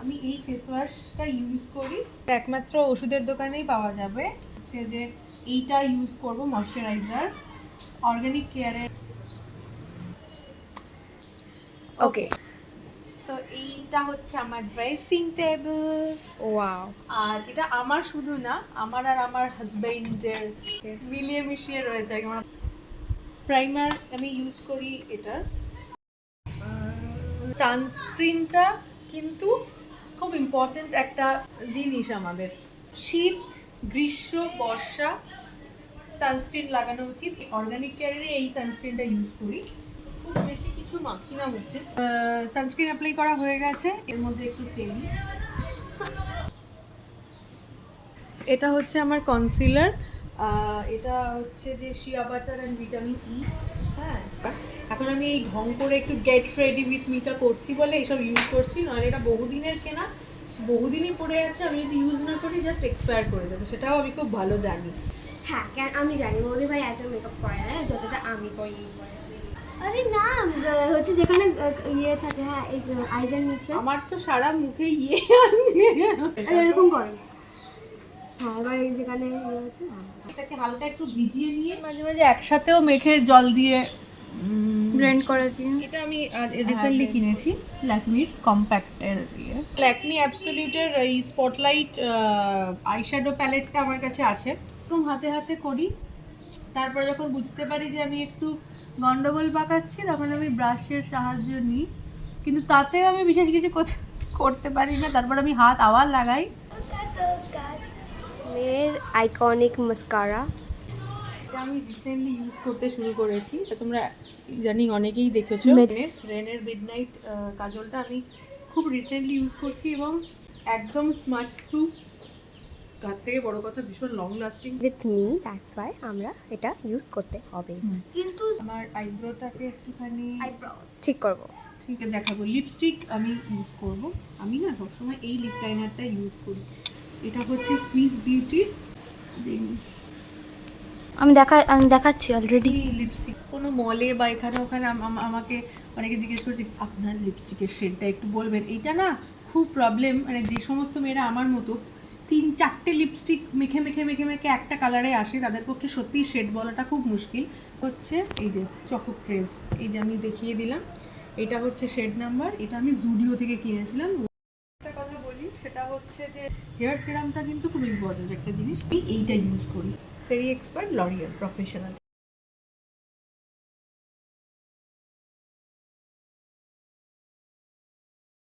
আমি এই face ওয়াশটা use করি, একমাত্র ওষুধের দোকানেই পাওয়া যাবে। হচ্ছে যে এইটা ইউজ করব, ময়শ্চারাইজার, অর্গানিক কেয়ারের। ওকে। সো এইটা হচ্ছে আমার ড্রেসিং টেবিল। ওয়াও। আর এটা আমার শুধু না, আমার আর আমার হাজবেন্ডের মিলিয়ে মিশিয়ে রয়েছে। প্রাইমার আমি ইউজ করি এটার। সানস্ক্রিনটা কিন্তু খুব ইম্পর্টেন্ট একটা জিনিস আমাদের। শীত, গ্রীষ্ম, বর্ষা সানস্ক্রিন লাগানো উচিত। অর্গানিক কেয়ারের এই সানস্ক্রিনটা ইউজ করি, খুব বেশি কিছু মাখি না মুখে। সানস্ক্রিন অ্যাপ্লাই করা হয়ে গেছে, এর মধ্যে একটু ফেলি। এটা হচ্ছে আমার কনসিলার। এটা হচ্ছে যে shea butter and vitamin E. হ্যাঁ, এখন আমি এই ঢং করে একটু গেট রেডি উইথ মিটা করছি বলে এইসব ইউজ করছি, নাহলে এটা বহুদিনের কেনা, বহুদিনই পড়ে আছে। আমি যদি ইউজ না করি জাস্ট এক্সপায়ার করে যাবে, সেটাও আমি খুব ভালো জানি। হ্যাঁ, কেন আমি জানি মৌলি ভাই এত মেকআপ করে না যতটা আমি করি। আরে না, হচ্ছে যেখানে ইয়ে থাকে, হ্যাঁ এই আইজের নিচে আমার তো সারা মুখে ইয়ে এরকম করে। হ্যাঁ, এবার যেখানে ইয়ে হচ্ছে এটাকে হালকা একটু ভিজিয়ে নিয়ে মাঝে মাঝে একসাথেও মেখে জল দিয়ে ব্লেন্ড করে দিই। এটা আমি রিসেন্টলি কিনেছি, ল্যাকমির কম্প্যাক্টের ইয়ে। ল্যাকমি অ্যাবসলিউটের এই স্পটলাইট আইশ্যাডো প্যালেটটা আমার কাছে আছে, একদম হাতে হাতে করি। তারপরে যখন বুঝতে পারি যে আমি একটু গন্ডগোল পাকাচ্ছি, তখন আমি ব্রাশের সাহায্য নিই, কিন্তু তাতেও আমি বিশেষ কিছু করতে পারি না। তারপর আমি হাত আবার লাগাই। মেয়ের আইকনিক মাস্কারা, এটা আমি রিসেন্টলি ইউজ করতে শুরু করেছি, এটা তোমরা জানি অনেকেই দেখেছো। রেনের মিডনাইট কাজলটা আমি খুব রিসেন্টলি ইউজ করছি এবং একদম স্মাচ প্রুফ, তার থেকে বড় কথা ভীষণ long lasting. With me, that's why আমরা এটা ইউজ করতে হবে। কিন্তু আমার আইব্রোটাকে একটুখানি ঠিক করব। ঠিক আছে, দেখাবো। লিপস্টিক আমি ইউজ করব, আমি না সবসময় এই লিপ লাইনারটা ইউজ করি। এটা হচ্ছে সুইস বিউটির, আমি দেখাচ্ছি অলরেডি। লিপস্টিক কোনো মলে বা এখানে ওখানে আমাকে অনেকে জিজ্ঞেস করছে আপনার লিপস্টিকের শেডটা একটু বলবেন। এইটা না খুব প্রবলেম, মানে যে সমস্ত মেয়েরা আমার মতো 3-4টে লিপস্টিক মেখে মেখে মেখে মেখে একটা কালারে আসে, তাদের পক্ষে সত্যিই শেড বলাটা খুব মুশকিল। হচ্ছে এই যে চকো ক্রেভ, এই যে আমি দেখিয়ে দিলাম, এটা হচ্ছে শেড নাম্বার। এটা আমি জুডিও থেকে কিনেছিলাম। একটা কথা বলি, সেটা হচ্ছে যে হেয়ার সিরামটা কিন্তু খুব ইম্পর্টেন্ট একটা জিনিস। আমি এইটা ইউজ করি, সেরি এক্সপার্ট লরিয়াল প্রফেশনাল।